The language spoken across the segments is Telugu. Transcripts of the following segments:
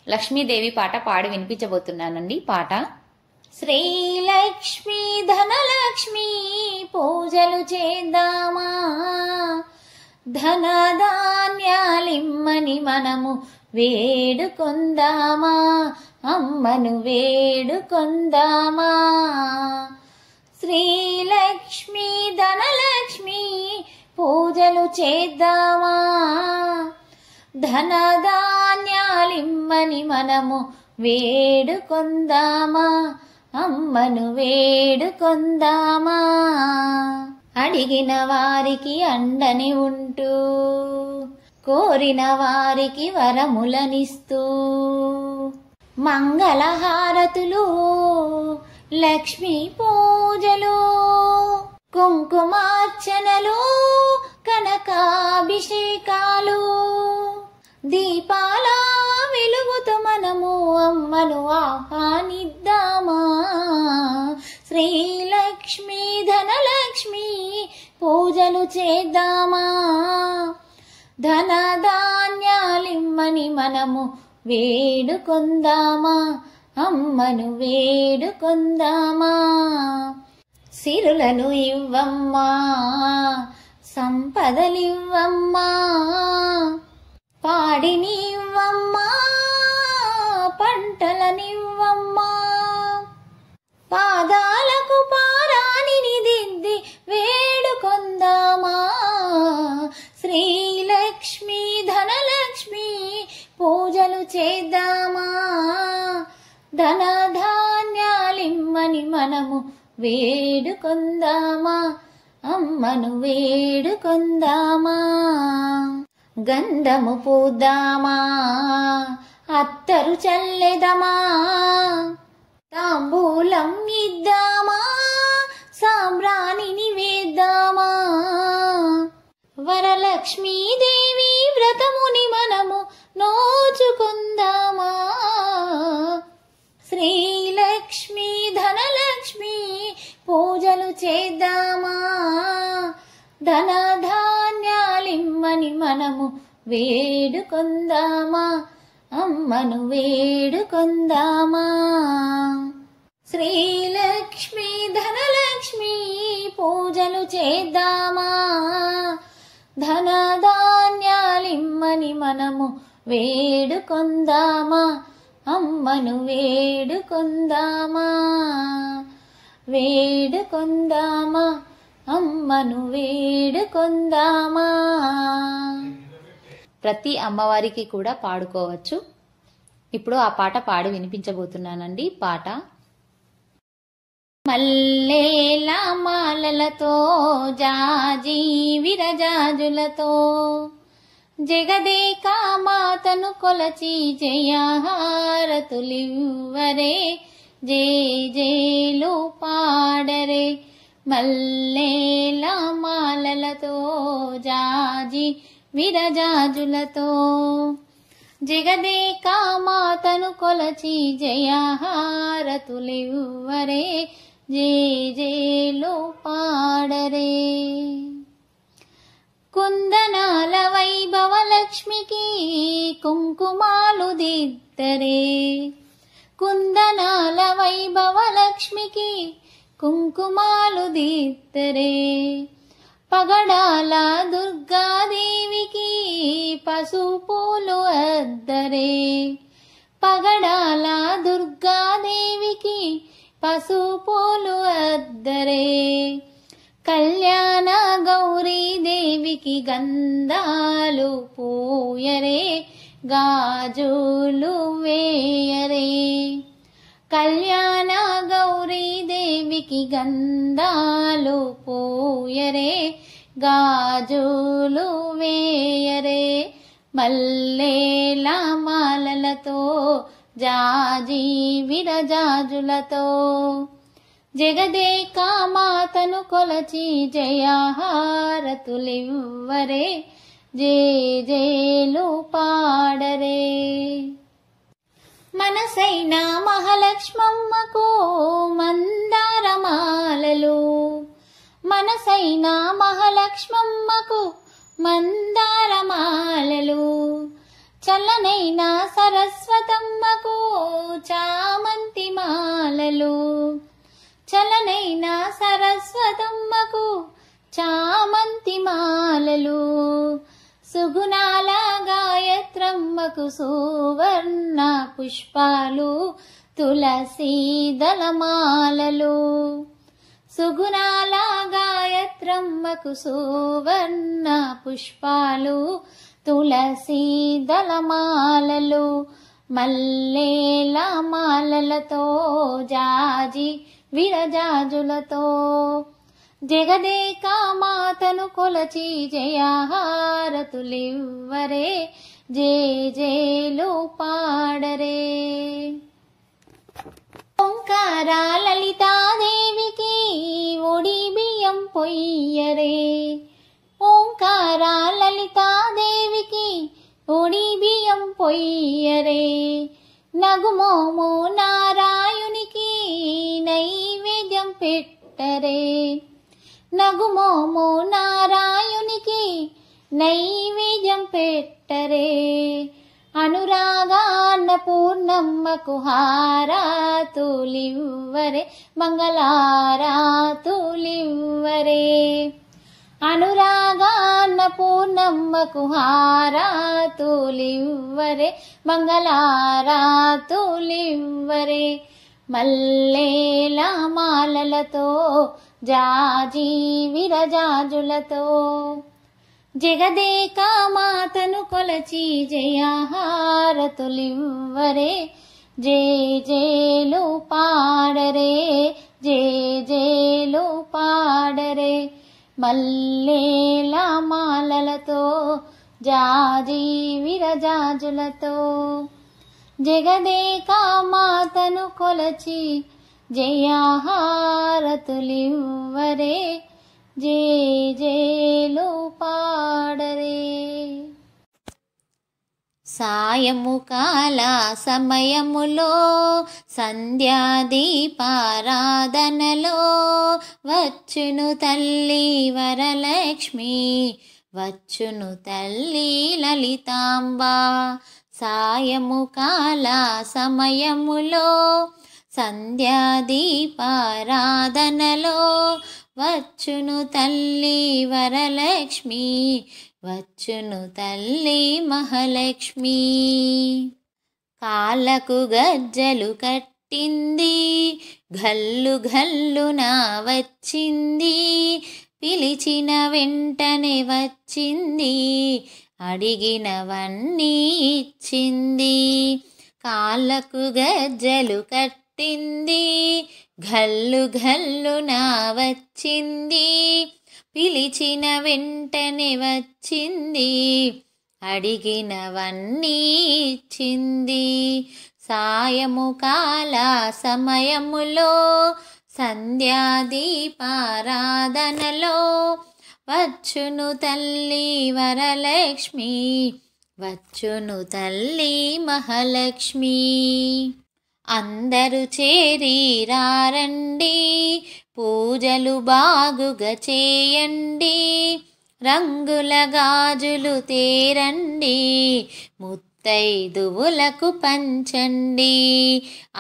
లక్ష్మీదేవి పాట పాడి వినిపించబోతున్నానండి. పాట: శ్రీలక్ష్మీ ధనలక్ష్మి పూజలు చేద్దామా, ధనధాన్యాలిమ్మని మనము వేడుకొందామా, అమ్మను వేడుకొందామా. శ్రీలక్ష్మీ ధనలక్ష్మి పూజలు చేద్దామా, ధనధాన్యాలిమ్మని మనము వేడుకొందామా, అమ్మను వేడుకొందామా. అడిగిన వారికి అండని ఉంటూ, కోరిన వారికి వరములనిస్తూ, మంగళహారతులు లక్ష్మీ పూజలు, కుంకుమార్చనలు కనకాభిషేకాలు, దీపాల వెలుగుతో మనము అమ్మను ఆహ్వానిద్దామా. శ్రీలక్ష్మీ ధనలక్ష్మి పూజలు చేద్దామా, ధనధాన్యాలిమ్మని మనము వేడుకొందామా, అమ్మను వేడుకొందామా. సిరులను ఇవ్వమ్మా, సంపదలివ్వమ్మా, పాడినివ్వమ్మా, పంటలనివ్వమ్మా, పాదాలకు పారాణిని దిద్ది వేడుకొందామా. శ్రీలక్ష్మీ ధనలక్ష్మి పూజలు చేద్దామా, ధనధాన్యాలిమ్మని మనము వేడుకొందామా, అమ్మను వేడుకొందామా. గంధము పూద్దామా, అత్తరు చల్లెదమా, తాంబూలం ఇద్దామా, సాంబ్రాణిని వేద్దామా. వరలక్ష్మీదేవి వ్రతముని మనము నోచుకుందామా. శ్రీలక్ష్మీ ధనలక్ష్మి పూజలు చేద్దామా, ధనధాన్యాలిమ్మని మనము వేడుకొందామా, అమ్మను వేడుకొందామా. శ్రీలక్ష్మీ ధనలక్ష్మి పూజలు చేద్దామా, ధనధాన్యాలిమ్మని మనము వేడుకొందామా, అమ్మను వేడుకొందామా. వేడుకొందామా, అమ్మను వేడుకొందామా. ప్రతి అమ్మవారికి కూడా పాడుకోవచ్చు. ఇప్పుడు ఆ పాట పాడి వినిపించబోతున్నానండి. పాట: మల్లేల మాలలతో జాజి విరజాజులతో జగదేక మాతను కొలచి జయహారతులివ్వరే, జేజేలు పాడరే. మల్లేల మాలలతో జాజి విరజాజులతో జగదేక మాతను కొలచి జయహారతులివ్వరే, జేజేలు పాడరే. కుందనాల వైభవ లక్ష్మికి కుంకుమాలు దిద్దరే, కుందనాల వైభవ లక్ష్మికి కుంకుమాలు దిద్దరే. పగడాల దుర్గాదేవికి పసుపూలు అద్దరే, పగడాల దుర్గాదేవికి పసుపూలు అద్దరే. కళ్యాణ గౌరీదేవికి గంధాలు పూయరే, గాజులు వేయరే. కళ్యాణ గౌరీదేవికి గంధాలు పూయరే, గాజులు వేయరే. మల్లేల మాలలతో జాజి విరజాజులతో జగదేక మాతను కొలచి జయహారతులివ్వరే, జేజేలు పాడరే. మనసైన మహాలక్ష్మమ్మకు మందారమాలలు, మనసైన మహాలక్ష్మమ్మకు మందారమాలలు. చల్లనైన సరస్వతమ్మ చామంతి మాలలు. చలనైన సరస్వతమ్మకు చామంతి మాలలు. సుగుణాల గాయత్రమ్మకు సువర్ణ పుష్పాలు తులసీ దళమాలలు. సుగుణాల గాయత్రమ్మకు సువర్ణ పుష్పాలు తులసీ దళమాలలు. మల్లేల మాలలతో జాజి విరజాజులతో జగదేక మాతను కొలచి జయహారతులివ్వరే, జేజేలు పాడరే. ఓంకార లలితాదేవికి ఒడి బియ్యం పొయ్యరే. ఓంకార లలితాదేవికి ఒడి బియ్యం పొయ్యరే. నగుమోము నారాయునికి నైవేద్యం పెట్టరే. నగుమోము నారాయునికి నైవేద్యం పెట్టరే. అనురాగాన్న పూర్ణమ్మకు హారతులివ్వరే, మంగళారతులివ్వరే. అనురాగాన్న పూర్ణమ్మకు హారతులివ్వరే, మంగళారతులివ్వరే. మల్లేల మాలలతో జాజి విరజాజులతో జగదేక మాతను కొలచి జయహారతులివ్వరే, జేజేలు పాడరే, జేజేలు పాడరే. మల్లేల మాలలతో జాజి విరజాజులతో జగదేక మాతను కొలచి జయహారతులివ్వరే, జేజేలు పాడరే. సాయము కాల సమయములో సంధ్యాదీపారాధనలో వచ్చును తల్లి వరలక్ష్మి, వచ్చును తల్లి లలితాంబ. సాయము కాల సమయములో సంధ్యాదీపారాధనలో వచ్చును తల్లి వరలక్ష్మి, వచ్చును తల్లి మహాలక్ష్మి. కాళ్ళకు గజ్జలు కట్టింది, ఘల్లు ఘల్లున వచ్చింది, పిలిచిన వెంటనే వచ్చింది, అడిగినవన్నీ ఇచ్చింది. కాళ్ళకు గజ్జలు కట్టింది, ఘల్లు ఘల్లున వచ్చింది, పిలిచిన వెంటనే వచ్చింది, అడిగినవన్నీ ఇచ్చింది. సాయము కాల సమయములో సంధ్యాదీపారాధనలో వచ్చును తల్లి వరలక్ష్మి, వచ్చును తల్లి మహాలక్ష్మి. అందరూ చేరి రారండి, పూజలు బాగుగా చేయండి, రంగుల గాజులు తేరండి, ముత్తైదువులకు పంచండి.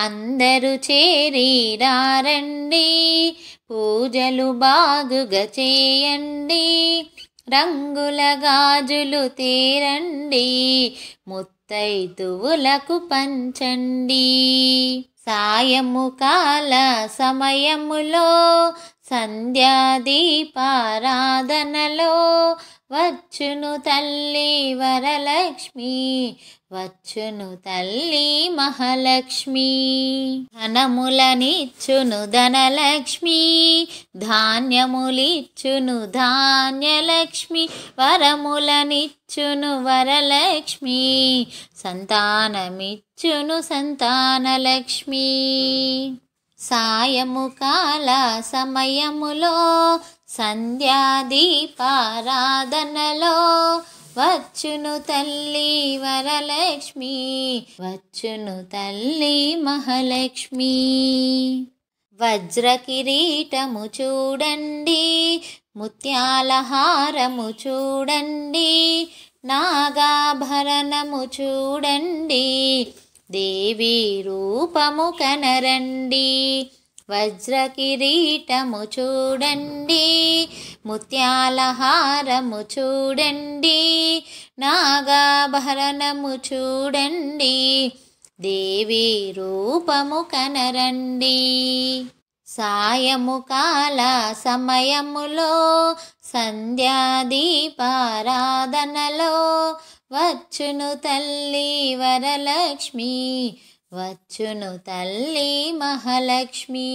అందరూ చేరి రారండి, పూజలు బాగుగా చేయండి, రంగుల గాజులు తేరండి, ముత్తైదువులకు పంచండి. సాయము కాల సమయములో సంధ్యాదీపారాధనలో వచ్చును తల్లి వరలక్ష్మి, వచ్చును తల్లి మహాలక్ష్మి. ధనములనిచ్చును ధనలక్ష్మి, ధాన్యములిచ్చును ధాన్యలక్ష్మి, వరములనిచ్చును వరలక్ష్మి, సంతానమిచ్చును సంతానలక్ష్మి. సాయము కాల సమయములో సంధ్యాదీపారాధనలో వచ్చును తల్లి వరలక్ష్మి, వచ్చును తల్లి మహాలక్ష్మి. వజ్ర కిరీటము చూడండి, ముత్యాల హారము చూడండి, నాగాభరణము చూడండి, దేవి రూపము కనరండి, వజ్ర కిరీటము చూడండి, ముత్యాల హారము చూడండి, నాగాభరణము చూడండి, దేవి రూపము కనరండి. సాయము కాల సమయములో సంధ్యాదీపారాధనలో వచ్చును తల్లి వరలక్ష్మి, వచ్చును తల్లి మహాలక్ష్మి,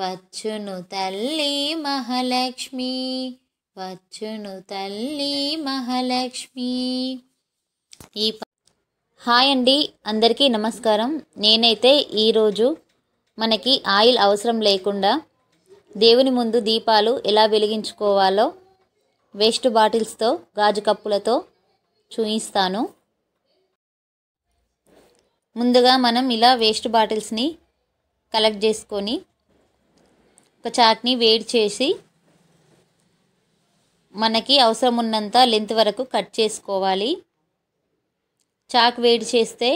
వచ్చును తల్లి మహాలక్ష్మి, వచ్చును తల్లి మహాలక్ష్మి. హాయ్ అండి, అందరికీ నమస్కారం. నేనైతే ఈరోజు మనకి ఆయిల్ అవసరం లేకుండా దేవుని ముందు దీపాలు ఎలా వెలిగించుకోవాలో వేస్ట్ బాటిల్స్తో, గాజు కప్పులతో చూపిస్తాను. ముందుగా మనం ఇలా వేస్ట్ బాటిల్స్ని కలెక్ట్ చేసుకొని ఒక చాక్ని వేడి చేసి మనకి అవసరం ఉన్నంత లెంత్ వరకు కట్ చేసుకోవాలి. చాక్ వేడి చేస్తే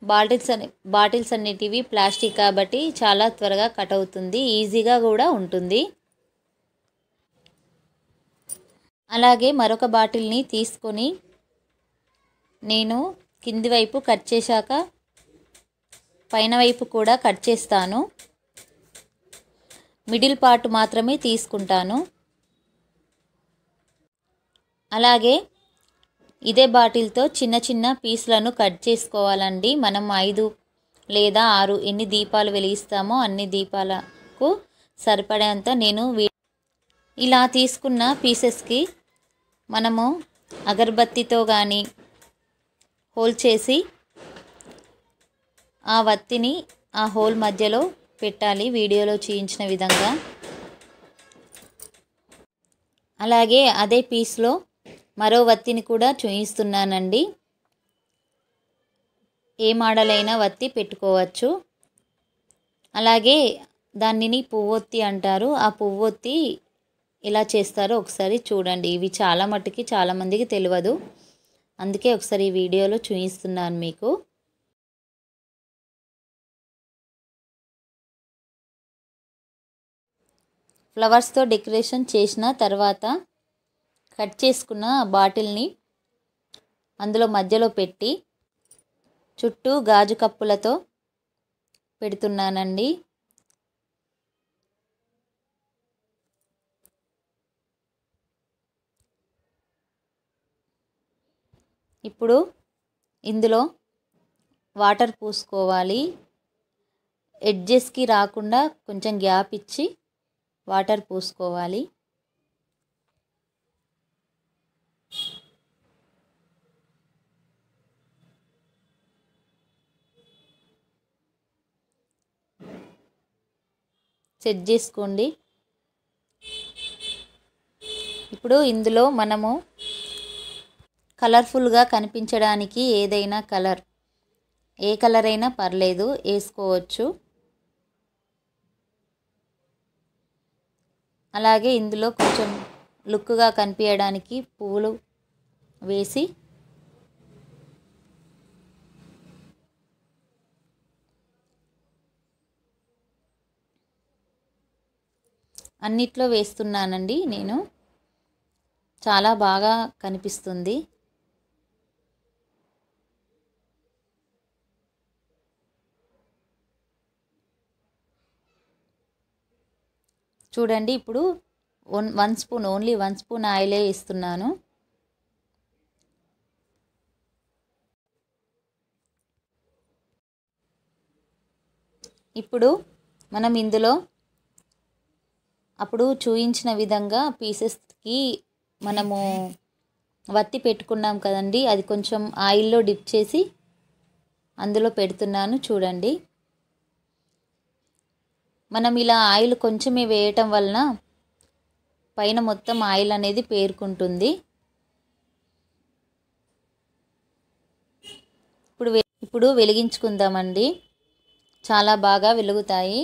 బాటిల్స్ అన్నిటివి ప్లాస్టిక్ కాబట్టి చాలా త్వరగా కట్ అవుతుంది, ఈజీగా కూడా ఉంటుంది. అలాగే మరొక బాటిల్ని తీసుకొని నేను కింది వైపు కట్ చేశాక పైన వైపు కూడా కట్ చేస్తాను. మిడిల్ పార్ట్ మాత్రమే తీసుకుంటాను. అలాగే ఇదే బాటిల్తో చిన్న చిన్న పీసులను కట్ చేసుకోవాలండి. మనం 5 లేదా 6 ఎన్ని దీపాలు వెలిగిస్తామో అన్ని దీపాలకు సరిపడేంత నేను ఇలా తీసుకున్న పీసెస్కి మనము అగరబత్తితో కానీ హోల్ చేసి ఆ వత్తిని ఆ హోల్ మధ్యలో పెట్టాలి, వీడియోలో చూపించిన విధంగా. అలాగే అదే పీస్లో మరో వత్తిని కూడా చూపిస్తున్నానండి. ఏ మోడల్ అయినా వత్తి పెట్టుకోవచ్చు. అలాగే దానిని పువ్వొత్తి అంటారు. ఆ పువ్వొత్తి ఎలా చేస్తారో ఒకసారి చూడండి. ఇవి చాలా మట్టుకి చాలామందికి తెలియదు, అందుకే ఒకసారి ఈ వీడియోలో చూపిస్తున్నాను మీకు. ఫ్లవర్స్తో డెకరేషన్ చేసిన తర్వాత కట్ చేసుకున్న బాటిల్ని అందులో మధ్యలో పెట్టి చుట్టూ గాజు కప్పులతో పెడుతున్నానండి. ఇప్పుడు ఇందులో వాటర్ పోసుకోవాలి. ఎడ్జెస్కి రాకుండా కొంచెం గ్యాప్ ఇచ్చి వాటర్ పోసుకోవాలి. సెట్ చేసుకోండి. ఇప్పుడు ఇందులో మనము కలర్ఫుల్గా కనిపించడానికి ఏదైనా కలర్, ఏ కలర్ అయినా పర్లేదు, వేసుకోవచ్చు. అలాగే ఇందులో కొంచెం లుక్గా కనిపించడానికి పువ్వులు వేసి అన్నిట్లో వేస్తున్నానండి నేను. చాలా బాగా కనిపిస్తుంది. చూడండి, ఇప్పుడు 1 స్పూన్, ఓన్లీ 1 స్పూన్ ఆయిలే వేస్తున్నాను. ఇప్పుడు మనం ఇందులో అప్పుడు చూపించిన విధంగా పీసెస్కి మనము వత్తి పెట్టుకున్నాం కదండి, అది కొంచెం ఆయిల్లో డిప్ చేసి అందులో పెడుతున్నాను. చూడండి, మనం ఇలా ఆయిల్ కొంచెమే వేయటం వలన పైన మొత్తం ఆయిల్ అనేది పేరుకుంటుంది. ఇప్పుడు వెలిగించుకుందామండి. చాలా బాగా వెలుగుతాయి.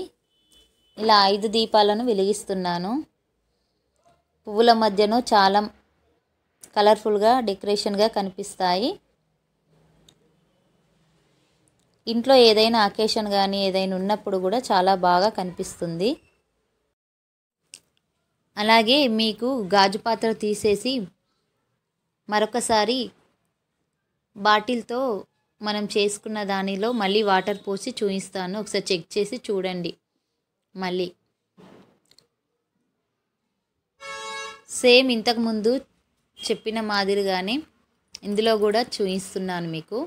ఇలా 5 దీపాలను వెలిగిస్తున్నాను. పువ్వుల మధ్యను చాలా కలర్ఫుల్గా డెకరేషన్గా కనిపిస్తాయి. ఇంట్లో ఏదైనా అకేషన్ కానీ ఏదైనా ఉన్నప్పుడు కూడా చాలా బాగా కనిపిస్తుంది. అలాగే మీకు గాజు పాత్ర తీసేసి మరొకసారి బాటిల్తో మనం చేసుకున్న దానిలో మళ్ళీ వాటర్ పోసి చూపిస్తాను. ఒకసారి చెక్ చేసి చూడండి. మళ్ళీ సేమ్ ఇంతకుముందు చెప్పిన మాదిరిగానే ఇందులో కూడా చూపిస్తున్నాను మీకు.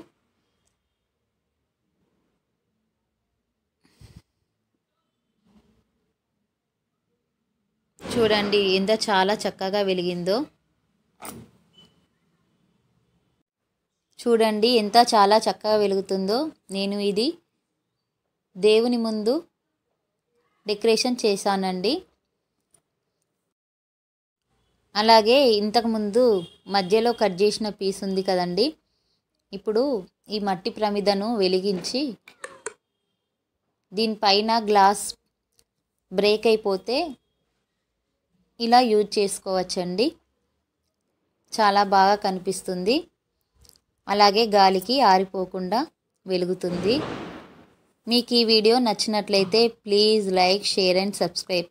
చూడండి ఎంత చాలా చక్కగా వెలిగిందో. చూడండి ఎంత చాలా చక్కగా వెలుగుతుందో. నేను ఇది దేవుని ముందు డెకరేషన్ చేశానండి. అలాగే ఇంతకుముందు మధ్యలో కట్ చేసిన పీస్ ఉంది కదండి, ఇప్పుడు ఈ మట్టి ప్రమిదను వెలిగించి దీనిపైన గ్లాస్ బ్రేక్ అయిపోతే ఇలా యూజ్ చేసుకోవచ్చండి. చాలా బాగా కనిపిస్తుంది. అలాగే గాలికి ఆరిపోకుండా వెలుగుతుంది. మీకు ఈ వీడియో నచ్చినట్లయితే please like, share and subscribe.